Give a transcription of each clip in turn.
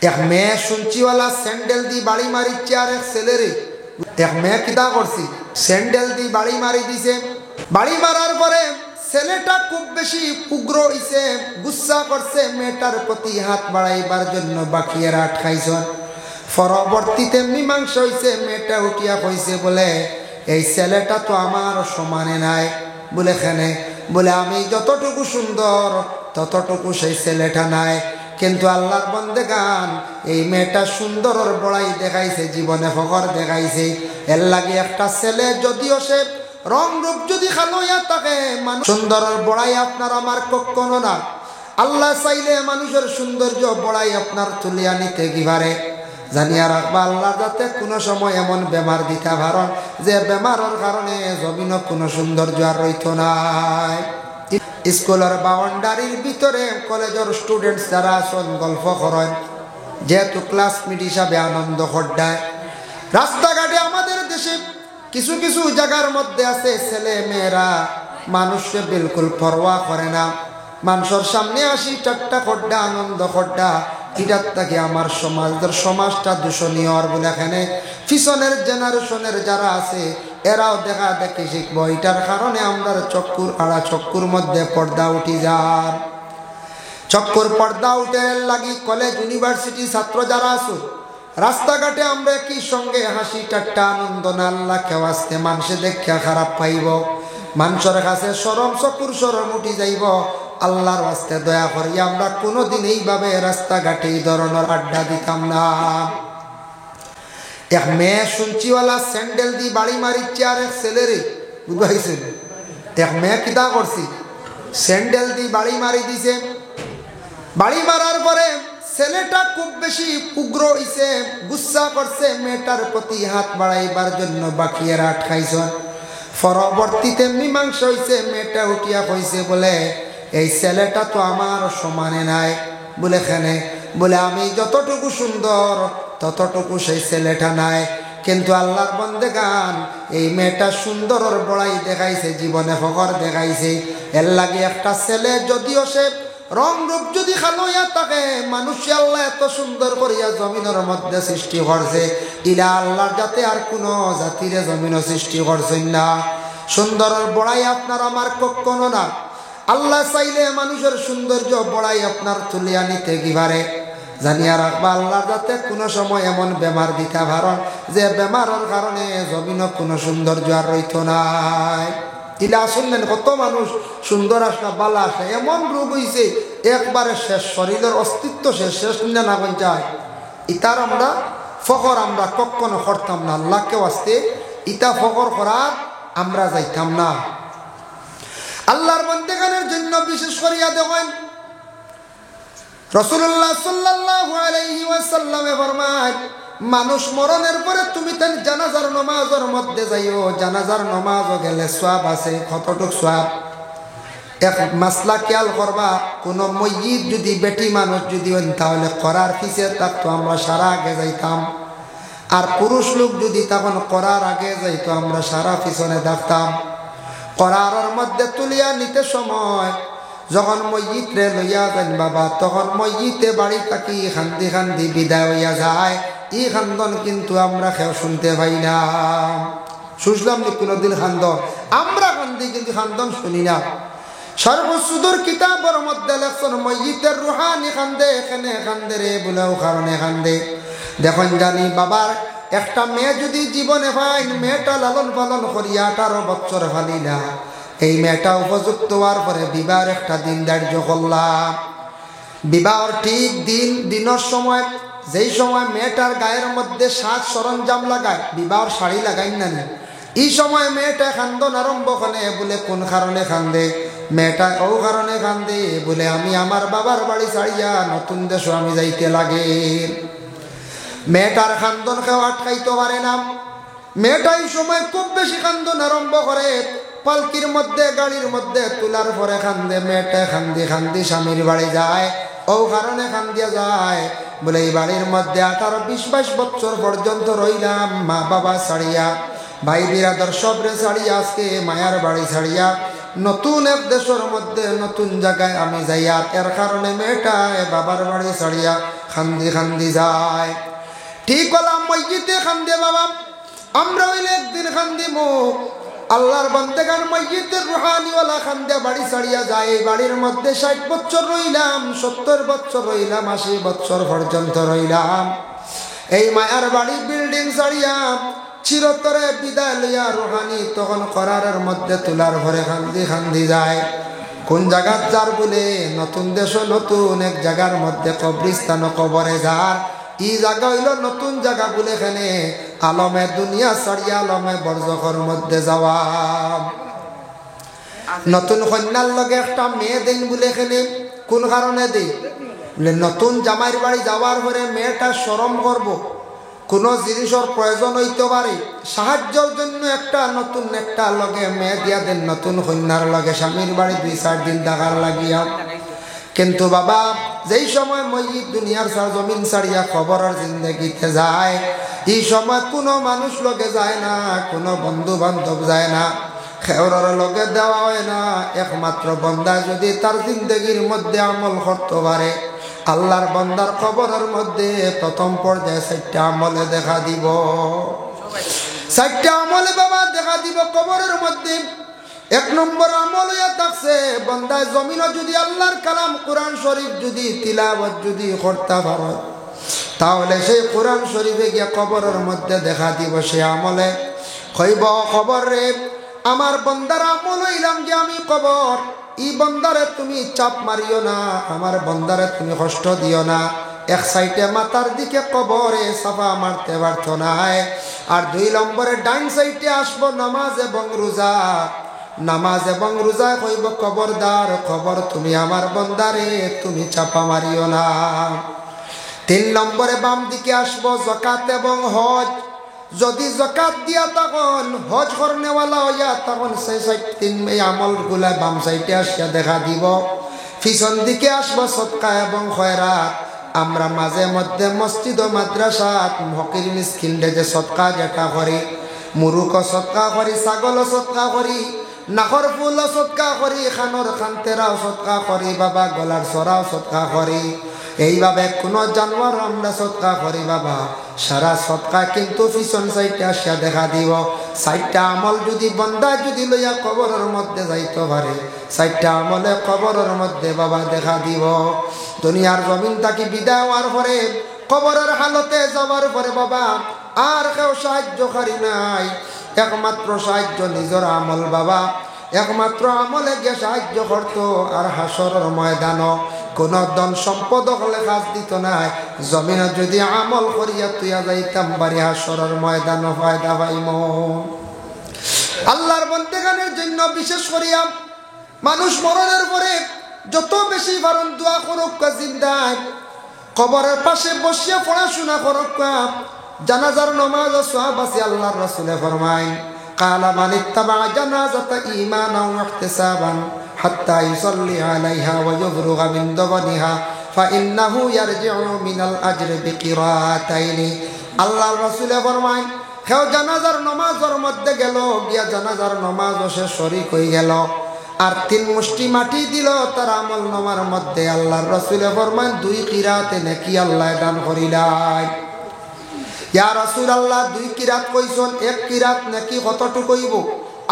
এক মেয়ে শুনছিওয়ালা স্যান্ডেল দি বাড়ি মারিচ্ছে আর এক ছেলেরে। এক মেয়ে কিতা করছি, স্যান্ডেল দি বাড়ি মারি দিছে। বাড়ি মারার পরে ছেলেটা খুব বেশি উগ্র হইছে, গুসা করছে, মেয়েটার প্রতি হাত বাড়াইবার জন্য বাকিয়ে আটকাইছ। পরবর্তীতে মীমাংসা হইছে, মেয়েটা উঠিয়া কইছে বলে এই ছেলেটা তো আমার সমানে নাই। বলে এখানে বলে আমি যতটুকু সুন্দর ততটুকু সেই ছেলেটা নাই। কিন্তু আল্লাহর বন্দেগান এই মেয়েটা সুন্দরের বড়াই দেখাইছে, জীবনে ফখর দেখাইছে। এর লাগে একটা ছেলে যদিও সে রং রূপ যদি খালোয়া থাকে, মানুষ সুন্দরের বড়াই আপনার আমার কখনো না। আল্লাহ চাইলে মানুষের সৌন্দর্য বড়াই আপনার তুলিয়া নিতে কি পারে। জানিয়া রাখবা আল্লাহ যাতে কোনো সময় এমন বেমার দিতে পারেন যে বেমারের কারণে জমিন কোনো সৌন্দর্য আর রইত নাই। স্কুলের বাউন্ডারির ভিতরে কলেজের স্টুডেন্টস যারা আসন গল্প করেন, যেহেতু ক্লাসমেট হিসাবে আনন্দ খড্ডায়। রাস্তাঘাটে আমাদের দেশে কিছু কিছু জায়গার মধ্যে আছে ছেলে মেয়েরা মানুষকে বিলকুল পরোয়া করে না। মানুষের সামনে আসি ঠাট্টা খড্ডা, আনন্দ খড্ডা। এটার থেকে আমার সমাজটা দূষণীয়। আর বলে এখানে পিছনের জেনারেশনের যারা আছে এরাও দেখা দেখি শিখবো। এটার কারণে আমরা চক্কুর আড়া চক্কুর মধ্যে পর্দা উঠি যান। চক্কুর পর্দা উঠে লাগি কলেজ ইউনিভার্সিটি ছাত্র যারা আছো, রাস্তাঘাটে আমরা কি সঙ্গে হাসি ঠাট্টা আনন্দ না আল্লাহ কেউ আসতে মানুষে দেখা খারাপ পাইব, মানুষের কাছে সরম চকুর সরম উঠি যাইব। আল্লাহর ওয়াস্তে দয়া করি আমরা কোনোদিন এইভাবে রাস্তাঘাটে এই ধরনের আড্ডা দিতাম না। এক মেয়ে শুনছিওয়ালা স্যান্ডেল দি বাড়ি মারিচ্ছে আর এক ছেলেরে। বুঝাইছেন? এক মেয়ে কিতা করছি, স্যান্ডেল দি বাড়ি মারি দিছে। বাড়ি মারার পরে ছেলেটা খুব বেশি উগ্র হইছে, গুসা করছে, মেয়েটার প্রতি হাত বাড়াইবার জন্য বাকিয়ে আটকাইছ। পরবর্তীতে মীমাংসা হইছে, মেয়েটা উঠিয়া কইছে বলে এই ছেলেটা তো আমার সমানে নাই। বলে এখানে বলে আমি যতটুকু সুন্দর ততটুকু সেই ছেলেটা নাই। কিন্তু আল্লাহর বন্দেগান এই মেয়েটা সুন্দরের বড়াই দেখাইছে, জীবনে ফখর দেখাইছে। এর লাগে একটা ছেলে যদিও সে রং রূপ যদি খালোয়া থাকে, মানুষ আল্লাহ এত সুন্দর করিয়া জমিনের মধ্যে সৃষ্টি করছে, ইলা আল্লাহর যাতে আর কোনো জাতিরে জমিন সৃষ্টি করছেন না। সুন্দরের বড়াই আপনার আমার কখনো না। আল্লাহ চাইলে মানুষের সৌন্দর্য বড়াই আপনার তুলিয়া নিতে কি পারে। জানিয়া রাখবা আল্লাহ যাতে কোনো সময় এমন বেমার দিতে পারেন যে বেমারের কারণে জমিন কোনো সৌন্দর্য আর রইত নাই। ইলা শুনলেন কত মানুষ সুন্দর আসনা বালা আসে, এমন রোগ হইছে একবারে শেষ, শরীরের অস্তিত্ব শেষ না না যায়। ইতার আমরা ফখর আমরা কখনো করতাম না। আল্লাহকে আসতে ইতা ফখর করার আমরা যাইতাম না। আল্লাহর বন্দেগানের জন্য বিশেষ করিয়া দেখেন রাসূলুল্লাহ সাল্লাল্লাহু আলাইহি ওয়াসাল্লামে ফরমায় মানুষ মরণের পরে তুমি তার জানাজার নামাজের মধ্যে যাইও। জানাজার নামাজও গেলে সওয়াব আছে। কতটুক সওয়াব? এক মাসলা খেয়াল করবা, কোন ময়্যিত যদি বেটি মানুষ যদি হন তাহলে করার পিছে থাকতো আমরা সারা আগে যাইতাম, আর পুরুষ লোক যদি তখন করার আগে যাইতো আমরা সারা পিছনে থাকতাম। করারের মধ্যে তুলিয়া নিতে সময় যখন ময়্যিতরে লইয়া যান বাবা, তখন ময়্যিতে বাড়ি থাকি খান্দি খান্দি বিদায় হইয়া যায়। এই খান্দন কিন্তু আমরা কেউ শুনতে পাই না। শুনলাম নি কোনোদিন খান্দন? আমরা খান্দি কিন্তু খান্দন শুনি না। সর্বসুদূর কিতাবের মধ্যে লেখছেন ময়্যিতের রুহানি খান্দে, এখানে খান্দে রে বলেও কারণে খান্দে। দেখুন জানি বাবার একটা মেয়ে যদি জীবনে পাই, মেয়েটা লালন পালন করিয়া 18 বছর ফালি না, এই মেয়েটা উপযুক্ত হওয়ার পরে বিবাহের একটা দিন ধার্য করলাম। বিবাহর ঠিক দিনের সময়, যেই সময় মেয়েটার গায়ের মধ্যে সাজ সরঞ্জাম লাগায়, বিবাহর শাড়ি লাগাই না, এই সময় মেয়েটা খান্দন আরম্ভ করে। বলে কোন কারণে খান্দে? মেয়েটা ও কারণে খান্দে বলে আমি আমার বাবার বাড়ি ছাড়িয়া নতুন দেশ আমি যাইতে লাগে। মেয়েটার খান্দন কেউ আটকাইতে পারে না। মেয়েটা এই সময় খুব বেশি খান্দন আরম্ভ করে। পালকির মধ্যে গাড়ির মধ্যে তোলার পরে খান্দে। মেয়েটা খান্দি খান্দি স্বামীর বাড়ি যায়। ও কারণে খান্দিয়া যায় বলে এই বাড়ির মধ্যে 18-20-22 বছর পর্যন্ত রইলাম মা বাবা ছাড়িয়া, ভাই বিরাদর সবরে ছাড়িয়া, আজকে মায়ার বাড়ি ছাড়িয়া নতুন এক দেশের মধ্যে নতুন জায়গায় আমি যাইয়া এর কারণে মেয়েটা বাবার বাড়ি ছাড়িয়া খান্দি খান্দি যায়। ঠিক হলাম মসজিদে খান্দে বাবা, আমরা হইলে একদিন খান্দিমু। আল্লাহর বান্দেগান মসজিদের রুহানিওয়ালা খান্দে বাড়ি ছাড়িয়া যায়। এই বাড়ির মধ্যে 60 বছর রইলাম, 70 বছর রইলাম, 80 বছর পর্যন্ত রইলাম। এই মায়ার বাড়ি বিল্ডিং ছাড়িয়া চিরতরে বিদায় লইয়া রুহানি তখন করারের মধ্যে তুলার ভরে খান্দি খান্দি যায়। কোন জায়গার যার বলে নতুন দেশ, নতুন এক জায়গার মধ্যে কবরিস্তান কবরে যার। ই জায়গা হইল নতুন জায়গা বলে এখানে আলমে দুনিয়া ছাড়িয়া আলমে বরজখর মধ্যে যাওয়া। নতুন কন্যার লগে একটা মেয়ে দেন বলে এখানে কোন কারণে দেই বলে নতুন জামাইয়ের বাড়ি যাওয়ার পরে মেয়েটা শরম করব, কোনো জিনিসের প্রয়োজন হইতে পারে, সাহায্যের জন্য একটা নতুন একটা লগে মেয়ে দিয়া দেন নতুন কন্যার লগে স্বামীর বাড়ি 2-4 দিন থাকার লাগিয়া। কিন্তু বাবা যেই সময় মসজিদ দুনিয়ার সার জমিন ছাড়িয়া খবরের জিন্দগিতে যায়, এই সময় কোনো মানুষ লগে যায় না, কোনো বন্ধু বান্ধব যায় না, খেওরের লগে দেওয়া হয় না। একমাত্র বন্দা যদি তার জিন্দগির মধ্যে আমল করতে পারে, আল্লাহর বান্দার খবরের মধ্যে প্রথম পর্যায়ে 4টা আমলে দেখা দিব। 4টা আমলে বাবা দেখা দিব কবরের মধ্যে। 1 নম্বর আমল হইয়া থাকছে বান্দা জমিনও যদি আল্লাহর কালাম কোরআন শরীফ যদি তিলাওয়াত যদি করতে পারে, তাহলে সেই কোরআন শরীফে গিয়ে কবরের মধ্যে দেখা দিব। সে আমলে কইব খবর রে আমার বন্দার আমল হইলাম যে আমি কবর, ই বন্দারে তুমি চাপ মারিও না, আমার বন্দারে তুমি কষ্ট দিও না। এক সাইডে মাথার দিকে কবরে সাফা মারতে পারতো না। আর 2 নম্বরে ডাইন সাইডে আসবো নামাজ এবং রোজা। নামাজ এবং রোজা কইব খবরদার খবর তুমি আমার বন্দারে তুমি চাপা মারিও না। 3 নম্বরে বাম দিকে আসবো যাকাত এবং হজ। যদি যাকাত দিয়া তখন হজ করনেওয়ালা হইয়া তখন সেই 3 আমল গুলা বাম সাইডে আসিয়া দেখা দিব। পিছন দিকে আসবো সদকা এবং খয়রাত। আমরা মাঝে মধ্যে মসজিদ ও মাদ্রাসাত ফকির মিসকিনদের যে সদকা যেটা করি, মুরুক সদকা করি, ছাগল সদকা করি, নাখর ফুল সদকা করি, খানোর খান্তেরাও সদকা করি, বাবা গলার সরাও সদকা করি। এইভাবে কোনো জানোয়ার আমরা সদকা করি বাবা, সারা সদকা কিন্তু পিছন সাইডে আসিয়া দেখা দিব। 4টা আমল যদি বন্দা যদি লইয়া কবরের মধ্যে যাইতে পারে, 4টা আমলে কবরের মধ্যে বাবা দেখা দিব। দুনিয়ার জমিন থাকি বিদায় হওয়ার পরে কবরের হালতে যাওয়ার পরে বাবা আর কেউ সাহায্যকারী নাই, একমাত্র সাহায্য নিজের আমল বাবা। একমাত্র আমলে গিয়ে সাহায্য করতো। আর হাসরের ময়দান কোন ধন সম্পদ হলে কাজ দিত নাই, জমিনে যদি আমল করিয়া তুইয়া যাইতাম বাড়ি হাসরের ময়দান ফায়দা পাইম। আল্লাহর বন্দেগানের জন্য বিশেষ করিয়া মানুষ মরণের পরে যত বেশি পারেন দোয়া করুক, জিন্দায় কবরের পাশে বসিয়া পড়াশোনা করুক, জানাজার নামাজ সওয়াব আছে। আল্লাহর রাসূল ফরমায় কালা মান ইত্তাবা জানাজাতা ঈমানান ওয়া ইহতিসাবান হাত্তা ইউসাল্লি আলাইহা ওয়া ইফরুগা মিন দাবনিহা ফাইন্নাহু ইয়ারজিউ মিনাল আজরি বিকিরাতাইনি। আল্লাহর রাসূল ফরমায় কেউ জানাজার নামাজের মধ্যে গেল, গিয়া জানাজার নামাজ সে শরীক হয়ে গেল, আর 3 মুষ্টি মাটি দিল তার আমল নামার মধ্যে, আল্লাহর রাসূল ফরমান 2 কিরাতে নেকি আল্লাহ দান করিলাই। ইয়া রাসূলুল্লাহ 2 কিরাত কইছন, 1 কিরাত নাকি কতটুকু হইব?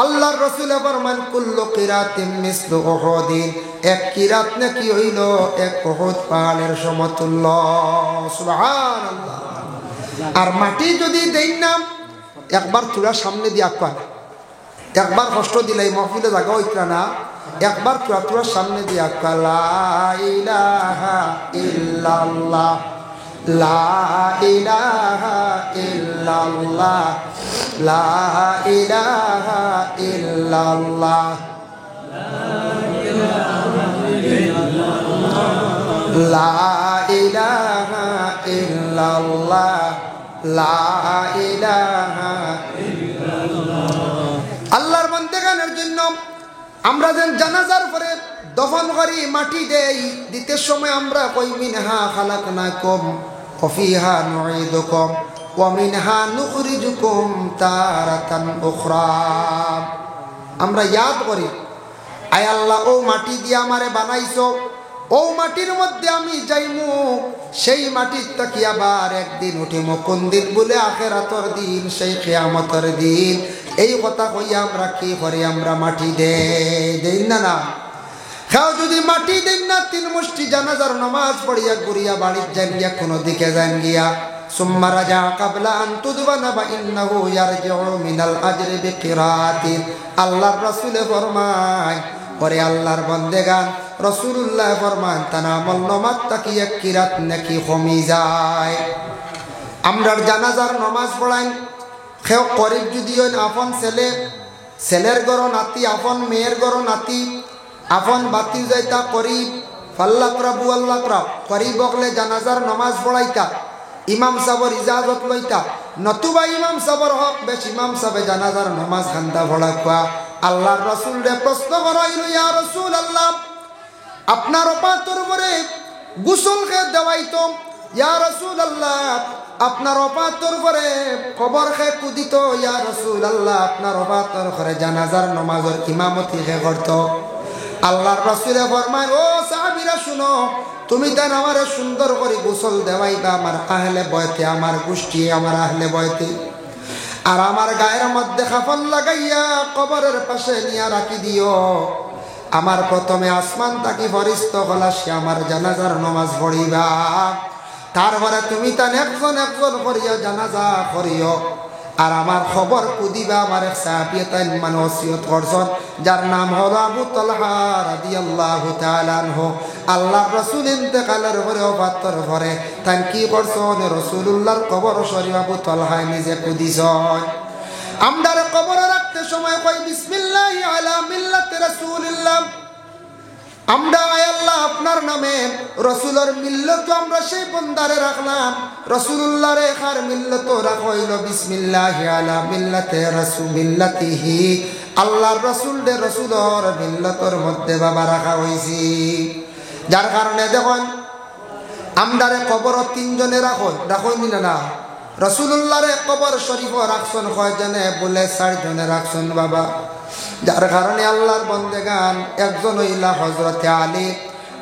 আল্লাহর রাসূল ফরমান কুল্লু কিরাতিন মিসলু উহুদিন, 1 কিরাত নাকি হইল 1 উহুদ পাহাড়ের সমতুল্য। সুবহানাল্লাহ। আর মাটি যদি দেই না, একবার তোরা সামনে দিয়া কর, একবার কষ্ট দিলাই মাহফিলে জায়গা হইতা না, একবার তোরা সামনে দিয়া কর লা ইলাহা ইল্লাল্লাহ, লা ইলাহা ইল্লাল্লাহ, লা ইলাহা ইল্লাল্লাহ, লা ইলাহা ইল্লাল্লাহ, লা ইলাহা ইল্লাল্লাহ। আল্লাহর বান্দাগানের জন্য আমরা যেন জানাজার পরে দফন করি, মাটি দেই, দিতে সময় আমরা কই মিনহা খালাকনাকুম ওয়া ফিহা নুঈদুকুম ওয়া মিনহা নুখরিজুকুম তারাতান উখরা। আমরা ইয়াদ করি আয় আল্লাহ ও মাটি দিয়ে আমারে বানাইছো, ও মাটির মধ্যে আমি যাইমু, সেই মাটির তাকি আবার একদিন উঠিমু। কোন দিন বলে? আখিরাতের দিন, সেই কিয়ামতের দিন। এই কথা কইয়া আমরা কি করি? আমরা মাটি দেই না না? খাও যদি মাটি দেন না, 3 মুষ্টি জানাজার নামাজ পড়িয়া ঘুরিয়া বাড়ির যান গিয়া, কোনো দিকে যান গিয়া, সুম্মা রাজা কাবলা আন তুদবানা বা ইন্নাহু ইয়ারজিউ মিনাল আজরি বিকিরাতিন। আল্লাহর রাসূলে ফরমায়, ওরে আল্লাহর বান্দেগান, রাসূলুল্লাহ ফরমান, তার আমল নামাজ তাকি এক কিরাত নাকি কমি যায়। আমরার জানাজার নামাজ পড়াই কেউ করিব যদি আপন ছেলে, ছেলের ঘর নাতি, আপন মেয়ের ঘর নাতি, আপন বাতি যাইতা করিব, ফাল্লাকরা বুয়াল্লাকরা করিব বকলে জানাজার নামাজ পড়াইতা, ইমাম সাহর ইজাজত লইতা, নতুবা ইমাম সাহর হক বেশ ইমাম সাহেব জানাজার নামাজ খান্দা পড়া। আল্লাহর রাসূল রে প্রশ্ন করাইল, ইয়া রাসূলুল্লাহ, আপনার অপাতর পরে গোসল খে দেওয়াইতো, ইয়া রাসূলুল্লাহ, আপনার অপাতর পরে কবর খে কুদিত, ইয়া রাসূলুল্লাহ, আপনার অপাতর করে জানাজার নামাজের ইমামতি খে করত। আল্লাহর রাসূলে ফরমায়, ও সাহাবীরা শুনো, তুমি দেন আমারে সুন্দর করে গোসল দেওয়াইবা আমার আহলে বয়তে, আমার গোষ্ঠী, আমার আহলে বয়তে, আর আমার গায়ের মধ্যে কাফন লাগাইয়া কবরের পাশে নিয়ে রাখি দিও। আমার প্রথমে আসমান তাকি ফরিস্ত হলা, সে আমার জানাজার নামাজ পড়িবা, তারপরে তুমি তান একজন একজন করিয়া জানাজা করিও, আর আমার খবর কুদিবা। আমার এক সাহাবী তাই মানে ওসিয়ত করছেন, যার নাম হলো আবু তালহা রাদিয়াল্লাহু তাআলা আনহু। আল্লাহর রাসূল ইন্তেকালের পরে, ওফাতের পরে তাই কি করছেন? রাসূলুল্লাহর কবর শরীফ আবু তালহা নিজে কুদিছেন। আমরার কবরে রাখতে সময় কই বিসমিল্লাহি আলা মিল্লাতি রাসূলিল্লাহ। আমরা আয় আল্লাহ আপনার নামে রাসূলের মিল্লত আমরা সেই বন্দারে রাখলাম, রাসূলুল্লাহর এখার মিল্লত রাখইল বিসমিল্লাহি আলা মিল্লাতি রাসূলিল্লাহি। আল্লাহর রাসূল দে রাসূলের মিল্লতর মধ্যে বাবা রাখা হইছি, যার কারণে দেখুন আমরারে কবর 3 জনে রাখইন না, রাসূলুল্লাহর কবর শরীফ রাখছেন কয়জনে? বলে 4 জনে রাখছেন বাবা। যার কারণে আল্লাহর বন্দেগান, একজন হইলা হযরতে আলী,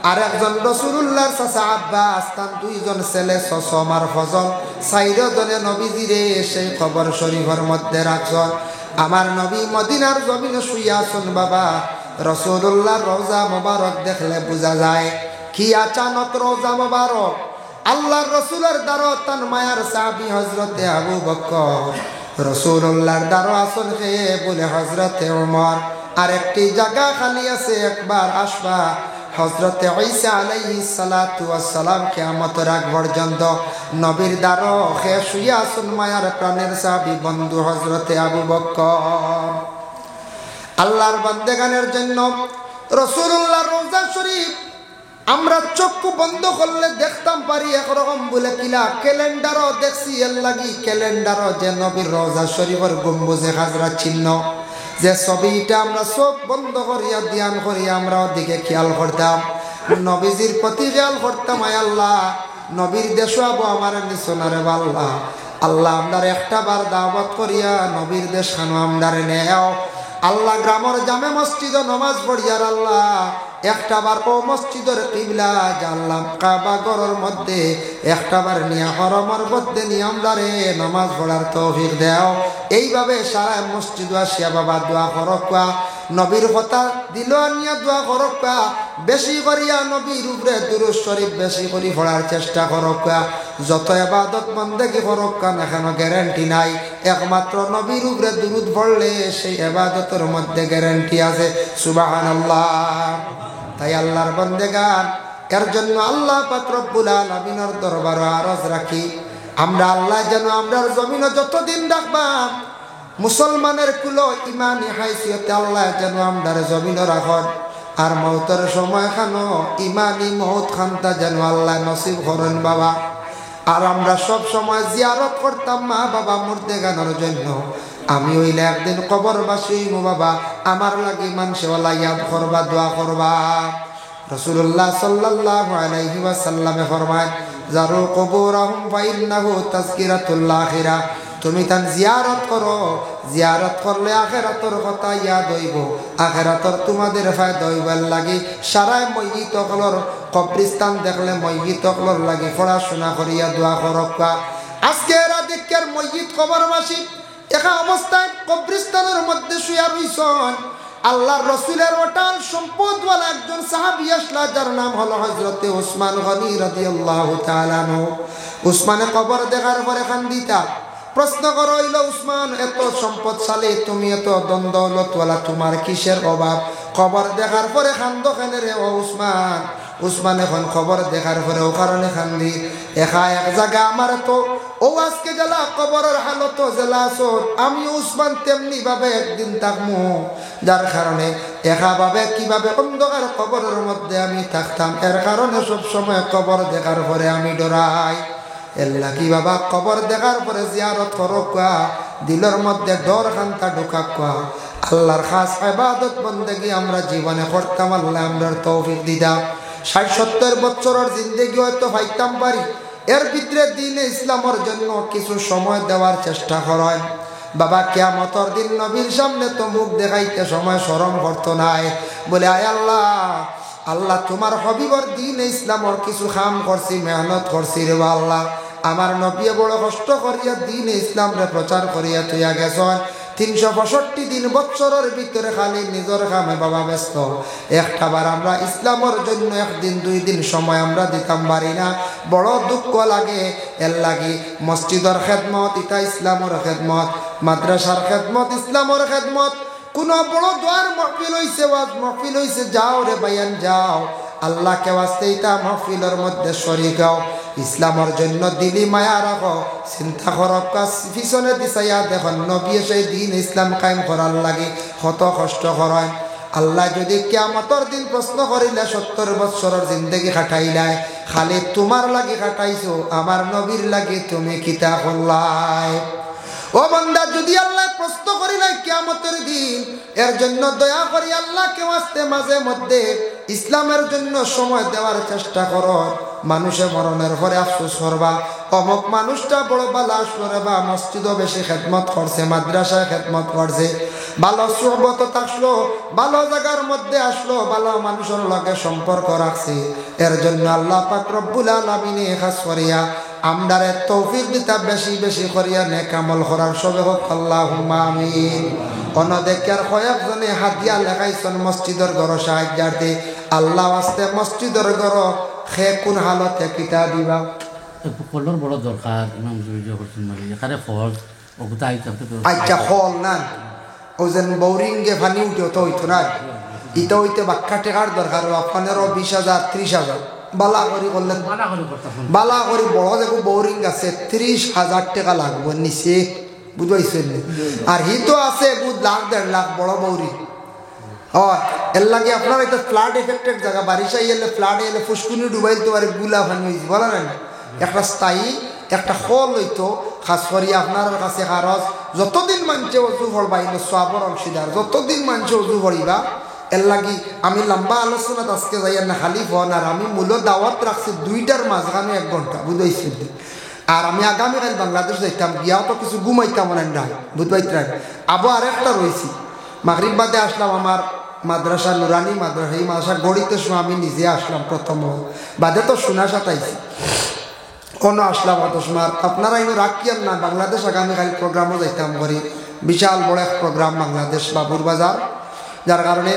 আর একজন রাসূলুল্লাহর চাচা আব্বাস, তার 2 জন ছেলে সসম আর ফজল, 4 জনে নবীজিরে সেই কবর শরীফের মধ্যে রাখছেন। আমার নবী মদিনার জমিনে শুইয়া আছেন বাবা। রাসূলুল্লাহর রওজা মোবারক দেখলে বোঝা যায় কি আচানক রওজা মোবারক। আল্লাহর রাসূলের দ্বারা তান মায়ার সাহাবী হযরতে আবু বকর, রাসূলুল্লাহর দ্বারা আসন খেয়ে বলে হযরতে ওমর, আর একটি জায়গা খালি আছে, একবার আসবা। হযরতে ঈসা আলাইহিস সালাতু ওয়াস সালাম কিয়ামতের আগ পর্যন্ত নবীর দ্বারা খেয়ে শুইয়া আছেন মায়ার প্রাণের সাহাবী বন্ধু হযরতে আবু বকর। আল্লাহর বান্দেগানের জন্য রাসূলুল্লাহর রওজা শরীফ আমরা চক্ষু বন্ধ করলে দেখতাম পারি একরকম বলে কিলা ক্যালেন্ডারও দেখছি, এর লাগি ক্যালেন্ডারও যে নবীর রওজা শরীফের গম্বুজে হাজরা চিহ্ন, যে ছবিটা আমরা চোখ বন্ধ করিয়া ধ্যান করিয়া আমরা ওদিকে খেয়াল করতাম, নবীজির প্রতি খেয়াল করতাম। আয় আল্লাহ, নবীর দেশ আবো আমার নিশনারে আল্লাহ, আল্লাহ আমরার একটা বার দাওয়াত করিয়া নবীর দেশ খানো আমরারে নেও আল্লাহ। গ্রামের জামে মসজিদে নমাজ পড়িয়ার আল্লাহ একটা বার ও মসজিদের কিবলা জানলাম কাবা ঘরের মধ্যে একটা বার নিয়া হরমর মধ্যে নিয়ে আমরারে নমাজ পড়ার তৌফিক দেও। এইভাবে সারা মসজিদ আসিয়া বাবা দোয়া করকা, নবীর কথা দিল নিয়া দোয়া করকা, বেশি করিয়া নবীর উপরে দুরূদ শরীফ বেশি করে পড়ার চেষ্টা করকা। যত ইবাদত বন্দেগি করকা না কেন গ্যারান্টি নাই, একমাত্র নবীর উপরে দুরূদ পড়লে সেই ইবাদতের মধ্যে গ্যারান্টি আছে। সুবহানাল্লাহ। তাই আল্লাহর বান্দেগান, এর জন্য আল্লাহ পাক রব্বুল আলামিনের দরবারে আরজ রাখি, আমরা আল্লাহ যেন আমরার জমিনে যতদিন রাখবা মুসলমানের কুলো ইমানি হাইসিয়তে আল্লাহ যেন আমরার জমিনে রাখন, আর মৌতের সময় খানো ইমানি মৌত খানটা যেন আল্লাহ নসিব করেন বাবা। আর আমরা সব সময় জিয়ারত করতাম মা বাবা মুর্দেগানের জন্য। আমি হইলে একদিন কবরবাসী হইমু বাবা, আমার লাগি মানুষে ওলা ইয়াদ করবা, দোয়া করবা। রাসূলুল্লাহ সাল্লাল্লাহু আলাইহি ওয়াসাল্লামে ফরমায়, জারু কুবুরহুম ফাইন্নাহু তাযকিরাতুল আখিরা। তুমি তান জিয়ারত করো, জিয়ারত করলে আখেরাতর কথা ইয়াদ হইব, আখেরাতর তোমাদের ফায়দা হইবার লাগি সারায় মইয়িত হলর কবরিস্তান দেখলে মইয়িত হলর লাগি পড়াশোনা করিয়া দোয়া করবা। আজকে এরা দেখের মইয়িত কবরবাসী একা অবস্থায় কবরিস্তানের মধ্যে শুয়া রইছেন। আল্লাহর রসুলের ওটাল সম্পদওয়ালা একজন সাহাবী আসলা, যার নাম হলো হযরতে উসমান গনি রাদিয়াল্লাহু তাআলা আনহু। উসমানে কবর দেখার পরে কান্দিতা। প্রশ্ন করো হইল, উসমান এত সম্পদশালী, তুমি এত দ্বন্দ্বলতওয়ালা, তোমার কিসের অভাব? কবর দেখার পরে কান্দ কেন রে ও উসমান? উসমান এখন খবর দেখার পরে ও কারণে কান্দি, একা এক জায়গা আমার তো ও আজকে জেলা কবরের হালত জেলা আসর, আমি উসমান তেমনি ভাবে একদিন থাকবো, যার কারণে একা ভাবে কিভাবে অন্ধকার কবরের মধ্যে আমি থাকতাম, এর কারণে সব সময় কবর দেখার পরে আমি ডরাই। এল্লা কি বাবা, কবর দেখার পরে জিয়ারত করকা, দিলের মধ্যে ডর খান্তা ঢুকাকা, আল্লাহর খাস ইবাদত বন্দেগী আমরা জীবনে করতাম, আল্লাহ আমরা তৌফিক দিদা। ৬০-৭০ বছরের জিন্দেগি হয়তো পাইতাম পারি, এর ভিতরে দিনে ইসলামের জন্য কিছু সময় দেওয়ার চেষ্টা করেন। বাবা কিয়ামতের দিন নবীর সামনে তো মুখ দেখাইতে সময় শরম করতো নাই, বলে আয় আল্লাহ, আল্লাহ তোমার হবিবর দিন ইসলামর কিছু কাম করছি, মেহনত করছি রে আল্লাহ, আমার নবী বড় কষ্ট করিয়া দিন ইসলাম রে প্রচার করিয়া তুইয়া গেছেন। ৩৬৫ দিন বছরের ভিতরে খালি নিজের কামে বাবা ব্যস্ত, একটাবার আমরা ইসলামের জন্য একদিন ২ দিন সময় আমরা দিতাম পারি না, বড় দুঃখ লাগে। এর লাগি মসজিদের খেদমত এটা ইসলামের খেদমত, মাদ্রাসার খেদমত ইসলামের খেদমত। কোন বড় দোয়ার মহফিল হইছে, ওয়াজ মহফিল হইছে, যাও রে বায়ান যাও, আল্লাহকে ওয়াস্তে এটা মহফিলের মধ্যে শরীক হও, ইসলামের জন্য দিলি মায়া রাখো, চিন্তা করো, পিছনে দিছাইয়া দেখুন নবী সেই দিন ইসলাম কায়েম করার লাগে কত কষ্ট করেন। আল্লাহ যদি কিয়ামতের দিন প্রশ্ন করিলে ৭০ বছরের জিন্দেগি খাটাইলাই, খালি তোমার লাগি খাটাইছো, আমার নবীর লাগি তুমি কিতা করলাই? ও বান্দা, যদি আল্লাহ প্রশ্ন করিলাই কিয়ামতের দিন, এর জন্য দয়া করি আল্লাহকে ওয়াস্তে মাঝে মধ্যে ইসলামের জন্য সময় দেওয়ার চেষ্টা করো। মানুষের মরণের পরে আফসোস করবা, অমুক মানুষটা বড় বালা আসলো রে, বা মসজিদও বেশি খেদমত করছে, মাদ্রাসায় খেদমত করছে, ভালো সুহবত থাকলো, ভালো জায়গার মধ্যে আসলো, ভালো মানুষের লগে সম্পর্ক রাখছে। এর জন্য আল্লাহ পাক রব্বুল আলামিনে খাস করিয়া আমদারে তৌফিক দিতা, বেশি বেশি করিয়া নেক আমল করার সবে হোক আল্লাহুম্মা আমিন। অনদেকের কয়েকজনে হাতিয়া লেখাইছেন মসজিদের ঘর সাহায্যার্থে, আল্লাহ আস্তে মসজিদের ঘর খে কোন হালতে কিতা দিবা? ফলর বড় দরকার, ইমাম জুরিজা করছেন মানে এখানে ফল ওগুতা আইতাতে তো আচ্ছা ফল না, ও যেন বোরিংয়ে পানি উঠে তো হইতো না, ইটা হইতে বাক্কা টেকার দরকার, 15,000-20,000 30,000 বালা করি করলেন, বালা করি বড় দেখো বোরিং আছে 30,000 টাকা লাগবে নিচে, বুঝাইছেন? আর হি তো আছে বুধ লাখ 1.5 লাখ বড় বৌরি। এর লাগে আপনার এটা ফ্লাড এফেক্টেড জায়গা, বারিশা এলে ফ্লাড এলে ফুসকুনি ডুবাই দিতে পারে, গুলা পানি হয়েছে বলা না, একটা স্থায়ী একটা ফল হইতো। খাস করি আপনার কাছে খারজ যতদিন মানছে অজু ভরবাইলে সবর অংশীদার, যতদিন মানছে অজু ভরিবা। এর লাগি আমি লম্বা আলোচনাত আজকে যাই না, খালি ফোন। আর আমি মূল দাওয়াত রাখছি 2টার মাঝখানে 1 ঘন্টা, বুঝাইছি? আর আমি আগামীকাল বাংলাদেশ যাইতাম, গিয়াও তো কিছু ঘুমাইতাম না, বুঝবাইতাম। আবার আরেকটা রয়েছি, মাগরিব বাদে আসলাম আমার মাদ্রাসা নুরানি মাদ্রাসা, এই মাদ্রাসা গড়িতে সময় আমি নিজে আসলাম প্রথম, বাদে তো শোনা সাতাইছি কোনো আসলাম অত সময়। আপনারা ইনো রাখিয়ান না, বাংলাদেশ আগামীকাল প্রোগ্রামও যাইতাম করি, বিশাল বড় এক প্রোগ্রাম বাংলাদেশ বাবুর বাজার, যার কারণে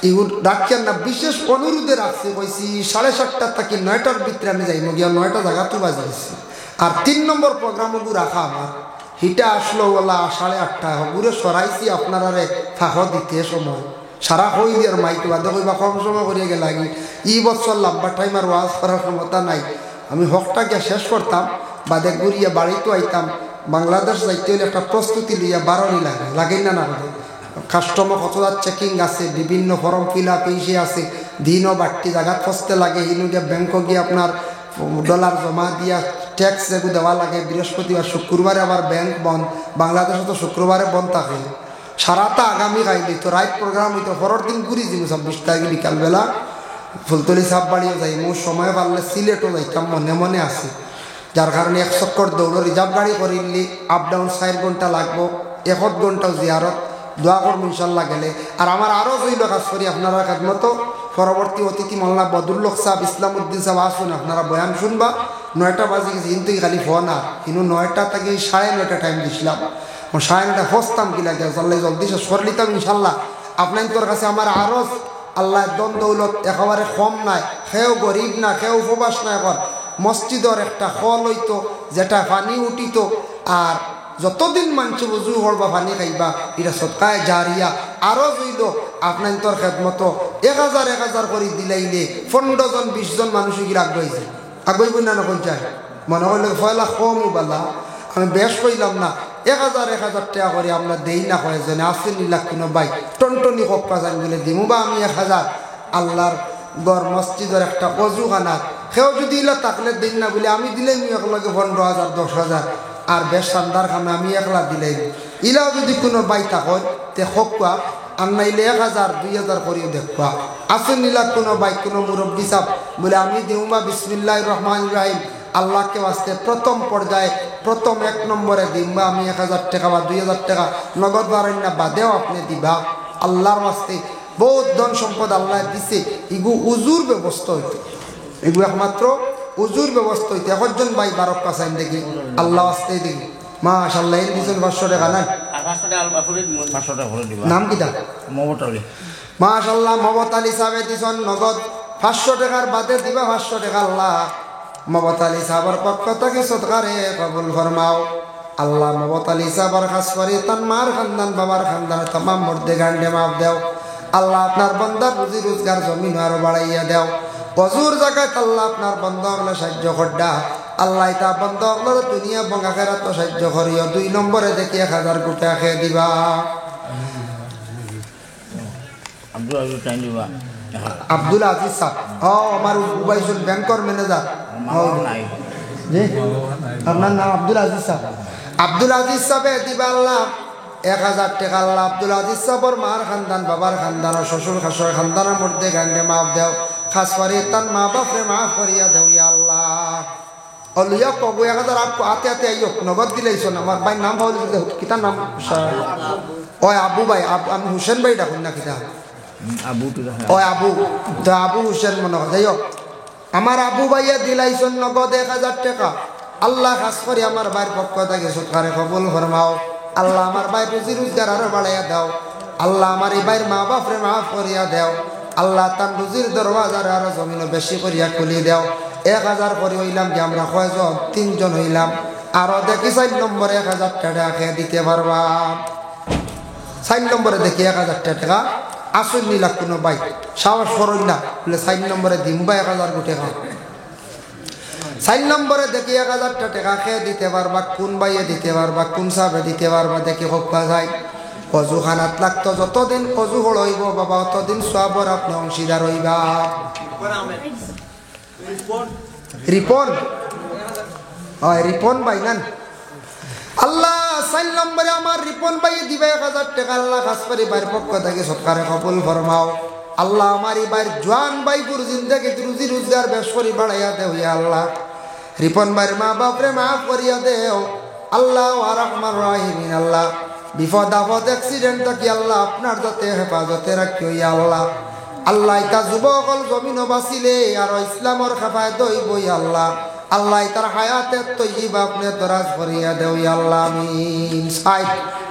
ইউ রাখিয়ান না। বিশেষ অনুরোধে রাখছি, কইছি 7:30 থেকে 9টার ভিতরে আমি যাইব, গিয়া 9টা জায়গা তো বাজাইছি। আর 3 নম্বর প্রোগ্রামও রাখা আমার, হিটা আসলো ওলা 8:30 হগুরে সরাইছি আপনারা ফাঁক দিতে সময় সারা হই আর মাইক বাদে কইবা কম সময় করিয়া গেল লাগি। ই বছর লম্বা টাইম আর ওয়াজ করার ক্ষমতা নাই, আমি হকটা গিয়া শেষ করতাম, বাদে ঘুরিয়া বাড়িতে আইতাম। বাংলাদেশ যাইতে হলে একটা প্রস্তুতি লিয়া বারণই লাগে, লাগেই না? না কাস্টমার কতটা চেকিং আছে, বিভিন্ন ফর্ম ফিল আপ ইসে আছে, দিনও বাড়তি জায়গা ফসতে লাগে, ইনু গিয়া ব্যাংক গিয়ে আপনার ডলার জমা দিয়া ট্যাক্স যেগুলো দেওয়া লাগে। বৃহস্পতিবার শুক্রবারে আবার ব্যাংক বন্ধ, বাংলাদেশে তো শুক্রবারে বন্ধ থাকে। সারাটা আগামী গাইলি তো রাইট প্রোগ্রাম হইতো, পরের দিন ঘুরি দিব 26 তারিখ বিকালবেলা ফুলতলি সাপ বাড়িও যাই। মোর সময় পারলে সিলেটও যাইতাম, মনে মনে আছে। যার কারণে 1 চক্কর দৌড় রিজার্ভ গাড়ি করিলি আপ ডাউন 4 ঘন্টা লাগবো, 1 ঘন্টাও জিয়ারত দোয়া করবো ইনশাল্লাহ গেলে। আর আমার আরও জইল কাজ করি আপনারা খেদমতো পরবর্তী অতিথি মোল্লা বদরুল্লোক সাহেব ইসলামউদ্দিন সাহেব আসুন, আপনারা বয়ান শুনবা। 9টা বাজে গেছে কিন্তু খালি ফোন আর কিন্তু 9টা থেকে 9:30 টাইম দিছিলাম, 9:30 ফসতাম কি লাগে জলদি শেষ করে নিতাম ইনশাল্লাহ। আপনার তোর কাছে আমার আরও আল্লাহ দন দৌলত একেবারে কম নাই, সেও গরিব না, সেও উপবাস না, এখন মসজিদর একটা হল হইতো যেটা পানি উঠিত, আর যতদিন মানুষ বুঝু করবা পানি খাইবা এটা সৎকায় জারিয়া। আরও জইল আপনার তোর খেদমতো 1000 করে দিলাইলে 15 জন 20 জন মানুষ গিয়ে আগাইছে, আগাইব না নকল চাই মনে করলে ফয়লা কমও বালা। আমি বেশ কইলাম না 1000 টাকা করে আমরা দেই না, কয়েকজনে আসেন নিলাখ কোনো বাই টনটনি কপ্পা যান বলে দিমু বা আমি 1000 আল্লাহর গড় মসজিদের একটা অজুখানাত সেও যদি ইলা তাকলে দিন না বলে আমি দিলেই আমি একলগে 15,000 10,000 আর বেশ শানদার খানা আমি একলা দিলেই। ইলাও যদি কোনো বাই থাকত তে হকুয়া আর নাইলে 1000 2000 করিও দেখবা। আসেন নিলাখ কোনো বাই কোনো মুরব্বী সাহ বলে আমি দিমু বা বিসমিল্লাহির রহমানির রহিম আল্লাহকে বাঁচতে প্রথম পর্যায়ে প্রথম 1 নম্বরে দিমবা আমি 1000 টাকা বা 2000 টাকা নগদ বারান্না বাদেও আপনি দিবা। আল্লাহর বাস্তে বহুত ধন সম্পদ আল্লাহ দিছে, এগু উজুর ব্যবস্থা হইতো, এগু একমাত্র উজুর ব্যবস্থা হইতো। একজন ভাই বারক কাছাইন দেখি আল্লাহ বাস্তে দেখি মাশাআল্লাহ এর দিছেন 500 টাকা না, নাম কি তা মাশাআল্লাহ মমতা আলী সাহেব দিছেন নগদ 500 টাকার বাদে দিবা 500 টাকা আল্লাহ মমতা আলী সাহাবার পক্ষ থেকে সদকারে কবুল ফরমাও। আল্লাহ মমতা আলী সাহাবার খাস করে তার মার খানদান বাবার খানদান तमाम মুর্দে গান্ডে মাফ দেও আল্লাহ। আপনার বান্দার রুজি রোজগার জমিন আরো বাড়াইয়া দেও। অজুর জায়গায় আল্লাহ আপনার বন্ধ হলে সাহায্য করডা আল্লাহ, এটা বন্ধ হলে দুনিয়া এবং আখিরাত সাহায্য করিও। 2 নম্বরে দেখি 1000 কোটি খেয়ে দিবা। আব্দুল আজিজ সাহেব আমার উবাইসুল ব্যাংকর ম্যানেজার, আপনার নাম আব্দুল আজিজ সাহেব। আব্দুল আজিজ সাহেব দিবা আল্লাহ 1000 টাকা আল্লাহ। আব্দুল আজিজ সাহেবর মার খানদান বাবার খানদান শ্বশুর শাশুড়ি খানদানের মধ্যে গান্ডে মাফ দেও, খাস করে তার মা বাপরে মাফ করিয়া দেও ইয়া আল্লাহ। অলিয়া কবু 1000 আপকো আতে আতে আইও নগদ দিলেইছন। আমার ভাই নাম বল কিতার নাম ওই আবু ভাই, আমি হুসেন ভাই ডাকুন না কিতা ওই আবু তো আবু হুসেন মনে হয় যাই হোক। আমার আবু ভাইয়া দিলাইছন নগদ 1000 টাকা আল্লাহ, খাস করে আমার ভাইয়ের পক্ষ থেকে সৎকারে কবুল ফরমাও আল্লাহ। আমার ভাই রুজি রোজগার আরো বাড়াইয়া দাও আল্লাহ। আমার এই ভাইয়ের মা বাপরে মাফ করিয়া দেও আল্লাহ। তার রুজির দরওয়াজার আরো জমিন বেশি করিয়া খুলি দেও। 1000 করে হইলাম কি আমরা কয়জন 3 জন হইলাম, আরো দেখি 4 নম্বরে 1000 টাকা খেয়ে দিতে পারবা। 4 নম্বরে দেখি 1000 টাকা আসল নিলাম কোনো ভাই সাহস করুন না বলে 4 নম্বরে দিমবা 1000 কোটি টাকা। 4 নম্বরে দেখি 1000 টাকা খেয়ে দিতে পারবা। কোন ভাইয়ে দিতে পারবা, কোন সাহেবে দিতে পারবা দেখি হকা যায়। অজু খানাত লাগতো যতদিন অজু হল হইব বাবা অতদিন সওয়াবের আপনি অংশীদার হইবা। রিপন হয় রিপন ভাই না আল্লাহ। 4 নম্বরে আমার রিপন ভাই দিবে 1000 টাকা আল্লাহ, খাস করে ভাইয়ের পক্ষ থেকে সৎকারে কবুল ফরমাও আল্লাহ। আমার এই ভাইয়ের জওয়ান ভাইপুর জিন্দেগি রুজি রোজগার বেশ করে বাড়াইয়া দেও ইয়া আল্লাহ। রিপন ভাইয়ের মা বাপরে মাফ করিয়া দেও আল্লাহ। আর রহমান রাহিমিন আল্লাহ, বিপদ আপদ অ্যাক্সিডেন্ট কি আল্লাহ আপনার যাতে হেফাজতে রাখিও ইয়া আল্লাহ। আল্লাহ এটা যুবকল জমিন বাঁচিলে আর ইসলামর হেফাজত হইব ইয়া আল্লাহ। আল্লাহ তার হায়াতের তৈবা আপনি দরাজ করিয়া দেও ইয়া আল্লাহ আমিন।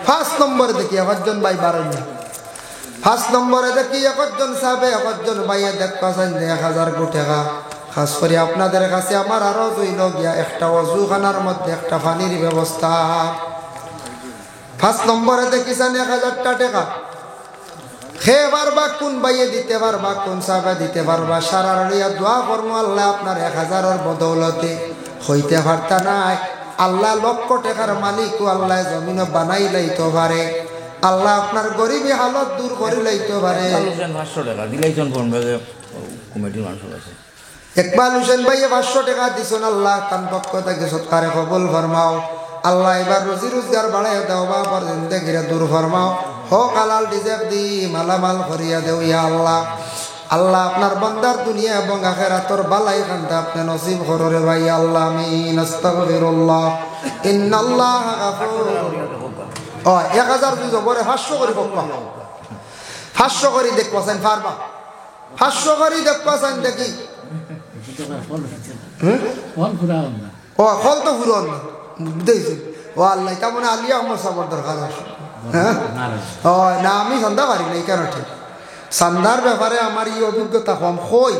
5 নম্বরে দেখি 1জন ভাই 12 5 নম্বরে দেখি 1জন সাহেব 1জন ভাইয়ে দেখবা চাই 1000 কোটি টাকা। খাস করে আপনাদের কাছে আমার আরো জইল গিয়া একটা অজুখানার মধ্যে একটা পানির ব্যবস্থা। 5 নম্বরে দেখি চান 1000 টাকা খেয়ে পারবা, কোন ভাইয়ে দিতে পারবা, কোন সাহেবে দিতে পারবা। সারা রাড়িয়া দোয়া করবো আল্লাহ আপনার 1000-এর বদৌলতে হইতে পারতা নাই আল্লাহ। লক্ষ টাকার মালিক আল্লাহ জমিন বানাই লাইতে পারে আল্লাহ। আপনার গরিবী হালত দূর করে লাইতে পারে। 500 টাকা দিলাইছেন কমিটির মানুষ আছে। ইকবাল হোসেন ভাইয়ে 500 টাকা দিছেন আল্লাহ। তার পক্ষ থেকে সৎকারে কবুল ফরমাও আল্লাহ। এবার রুজি রোজগার বাড়াইয়া দেও বাবার জিন্দেগিরে দূর ফরমাও। হক হালাল রিজিক দি মালামাল করিয়া দেও ইয়া আল্লাহ। আল্লাহ আপনার বান্দার দুনিয়া এবং আখিরাতের বালাই খান্তা আপনি নসিব কররে ভাই আল্লাহ আমিন আস্তাগফিরুল্লাহ ইন্নাল্লাহা গাফুর 1000 দুই জবরে 500 করে পক্কা 500 করে দেখবাছেন পারবা 500 করে দেখবাছেন দেখি ফল তো ফুরন বুঝতেছি ও আল্লাহ তা মনে আলিয়া আমার সবর দরকার আছে হ্যাঁ না আমি সন্ধ্যা পারি না এই কারণে ঠিক সন্ধ্যার ব্যাপারে আমার এই অভিজ্ঞতা কম হই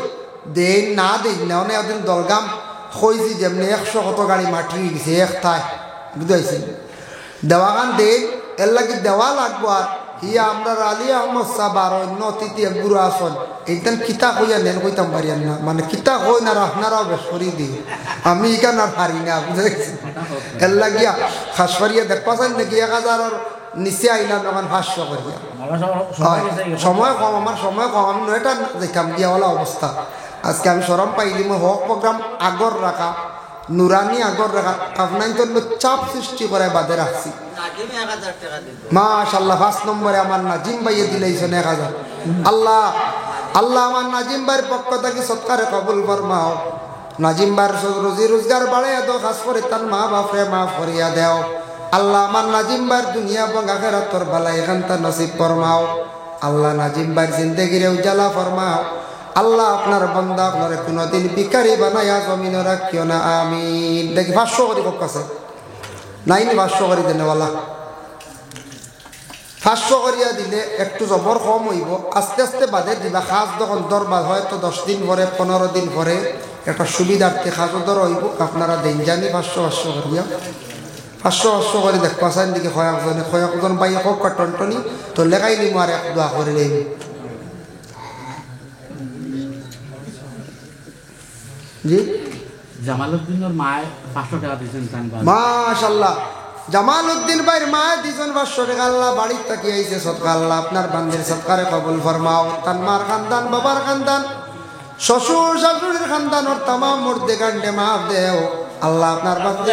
দেন না দেই না অনেক একদিন দলগাম হয়েছি যেমনি 100 কত গাড়ি মাটি হয়ে গেছে একটাই বুঝতেছি দেওয়াগান দেন এর লাগে দেওয়া লাগবো আর ইয়া আমরা আলী আহমদ সাহ আর অন্য অতিথি গুরু আসন এইটান কিতা হইয়া নেন কইতাম পারিয়ান না মানে কিতা হই না আপনারাও বেশ করি দিই আমি এখান আর পারি না বুঝে গেছি এর লাগিয়া খাস করিয়া দেখবাছেন নাকি 1000 নিচে আইলাম যখন 500 করিয়া সময় কম আমার সময় কম আমি নয়টা দেখাম দিয়াওয়ালা অবস্থা আজকে আমি সরম পাইলি মই হক প্রোগ্রাম আগর রাখা নুরানি আগর রাখা আপনার জন্য চাপ সৃষ্টি করে বাদে রাখছি মাশাআল্লাহ 5 নম্বরে আমার নাজিম ভাইয়ে দিলেইছেন 1000 আল্লাহ আল্লাহ আমার নাজিম ভাইয়ের পক্ষ থেকে সৎকারে কবুল ফরমাও নাজিম ভাইয়ের রুজি রোজগার বাড়াইয়া দাও খাস করে তার মা বাপরে মাফ করিয়া দেও আল্লাহ আমার নাজিম ভাইয়ের দুনিয়া এবং আখিরাতের বালা এখানটা নসিব ফরমাও আল্লাহ নাজিম ভাইয়ের জিন্দেগিরে উজালা ফরমাও আল্লাহ আপনার বান্দা আপনার কোনোদিন ভিখারি বানায়া জমিনে রাখিও না আমিন দেখি 500 করে পক্ষ আছে নাই 500 করে দেনেওয়ালা 500 করিয়া দিলে একটু জবর কম হইব আস্তে আস্তে বাদে দিবা খাস যখন দরবার হয়তো 10 দিন পরে 15 দিন পরে একটা সুবিধার্থে খাস দর হইব আপনারা দিন জানি 500 করিয়া 500 করে দেখ পাশান দিকে কয়েকজন বাই হোক টনটনি তো লেখাই নিব আর এক দোয়া করে নেই জি জামালউদ্দিনের মায় 500 টাকা দিয়েছেন মাশাআল্লাহ জামালউদ্দিন ভাইয়ের মায় দিয়েছেন 500 টাকা আল্লাহ বাড়ির থেকে আইছে সদকা আল্লাহ আপনার বান্দির সদকারে কবুল ফরমাও তার মার খানদান বাবার খানদান শ্বশুর শাশুড়ির খানদান ওর तमाम মুর্দে গান্ডে মাফ দেও আল্লাহ আপনার বান্দে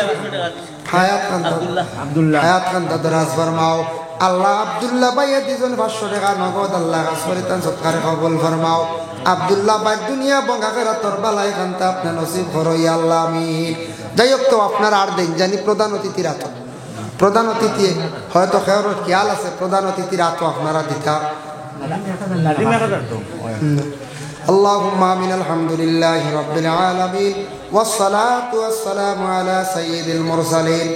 হায়াত খানদা দরাজ ফরমাও আল্লাহ আব্দুল্লাহ ভাইয়ে দিয়েছেন 500 টাকা নগদ আল্লাহ কাসরিতান সদকারে কবুল ফরমাও আব্দুল্লাহ ভাই দুনিয়া এবং আখিরাতের বালাই খানতা আপনি নসিব করো ইয়া আল্লাহ আমিন যাই হোক তো আপনার আর দিন জানি প্রধান অতিথির আতো প্রধান অতিথি হয়তো খেয়ার খেয়াল আছে প্রধান অতিথির আতো আপনারা দিতা اللهم آمين الحمد لله رب العالمين والصلاة والسلام على سيد المرسلين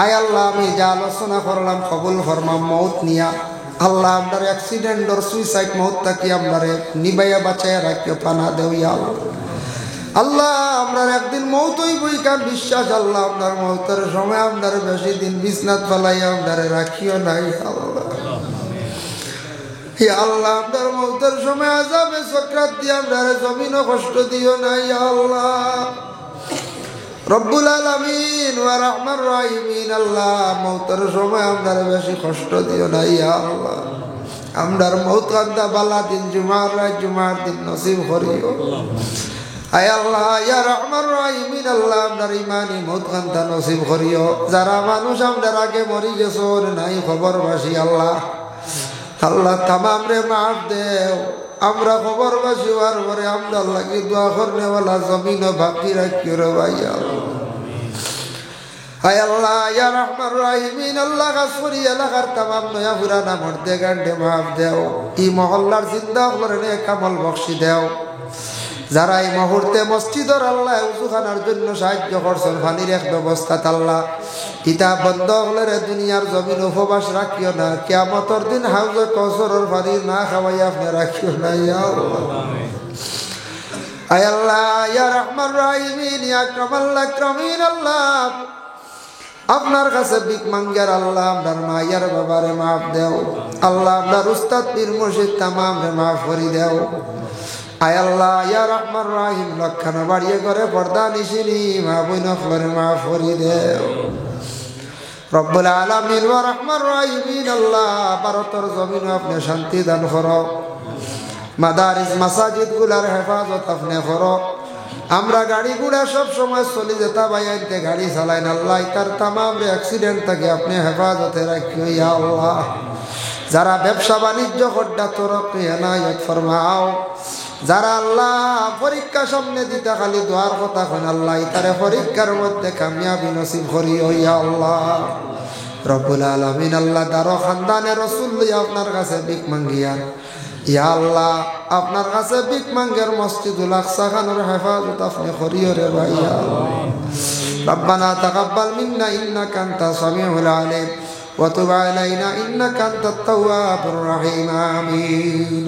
আয় আল্লাহ আমি যা আলোচনা করলাম কবুল ফরমাম মউত নিয়া আল্লাহ আপনার অ্যাক্সিডেন্ট আর সুইসাইড মউত তাকি আপনারে নিবাইয়া বাঁচাইয়া রাখিও পানা দেও ইয়া আল্লাহ আপনার একদিন মউত হইবই কার বিশ্বাস আল্লাহ আপনার মউতের সময় আপনার বেশি দিন বিছনাত ফেলাইয়া আপনারে রাখিও নাই আল্লাহ ইয়া আল্লাহ আপনার মউতের সময় আযাবে সাকরাত দিয়ে আপনারে জমিনও কষ্ট দিও না ইয়া আল্লাহ রব্বুল আলামিন ওয়া রাহমার রাহিমিন আল্লাহ মউতের সময় আপনারে বেশি কষ্ট দিও না ইয়া আল্লাহ আমরার মউত কান্দা বালা দিন জুমার রাত জুমার দিন নসিব করিও আয় আল্লাহ ইয়া রাহমার রাহিমিন আল্লাহ আপনার ইমানি মউত কান্দা নসিব করিও যারা মানুষ আমাদের আগে মরি গেছে ওর নাই খবর বাসি আল্লাহ আল্লাহ तमाम রে মাফ দেও আমরা খবর বাসি আর পরে আমরা লাগি দোয়া করনেওয়ালা জমিন বাকি রাখিও রে ভাই আয় আল্লাহ ইয়া রাহমার রাহিমিন আল্লাহ কাসরি এলাকার तमाम নয়া পুরানা মর্দে গান্ডে মাফ দেও এই মহল্লার জিন্দা হলরে কামল বখশি দেও যারা এই মুহূর্তে মসজিদের আল্লাহ উযুখানার জন্য সাহায্য করছেন পানির এক ব্যবস্থা আল্লাহ ইতা বন্ধ হলে দুনিয়ার জমিন উপবাস রাখিও না কিয়ামতের দিন হাউজে কৌসরের পানি না খাওয়াই আপনি রাখিও না ইয়া আল্লাহ আয় আল্লাহ ইয়া রাহমান রাহিমিন ইয়া আকরামাল আকরামিন আল্লাহ আপনার কাছে ভিক মাঙ্গার আল্লাহ আপনার মায়ের বাবারে মাফ দেও আল্লাহ আপনার উস্তাদ পীর মুর্শিদ तमाम রে মাফ করে দেও আয় আল্লাহ ইয়া রাহমান রাহিম লক্ষণ বাড়িয়ে করে পর্দা নিশিনি মা বইন ফলরে মাফ করে দেও রব্বুল আলামিন ওয়া রাহমান রাহিমিন আল্লাহ ভারতের জমিন আপনি শান্তি দান করো মাদারিস মাসাজিদ গুলার হেফাজত আপনি করো আমরা গাড়ি গুড়া সব সময় চলে যেতা বাইতে গাড়ি চালাইন আল্লাহ তার तमाम রে অ্যাক্সিডেন্ট থেকে আপনি হেফাজতে রাখিও ইয়া আল্লাহ যারা ব্যবসা বাণিজ্য করডা তরক্কি এনায়েত ফরমাও যারা আল্লাহ পরীক্ষা সামনে দিতে খালি দোয়ার কথা কন আল্লাহ ইতারে পরীক্ষার মধ্যে কামিয়াবি নসিব করি ইয়া আল্লাহ রব্বুল আলামিন। আল্লাহ দারো খানদানে রাসূল লইয়া আপনার কাছে ভিক মাঙ্গিয়া ইয়া আল্লাহ আপনার কাছে ভিক মাঙ্গের মসজিদুল আকসা খানের হেফাজত আপনি করিও রে ভাই ইয়া আল্লাহ। ربنا تقبل منا إنك أنت السميع العليم وتب علينا إنك أنت التواب الرحيم آمين.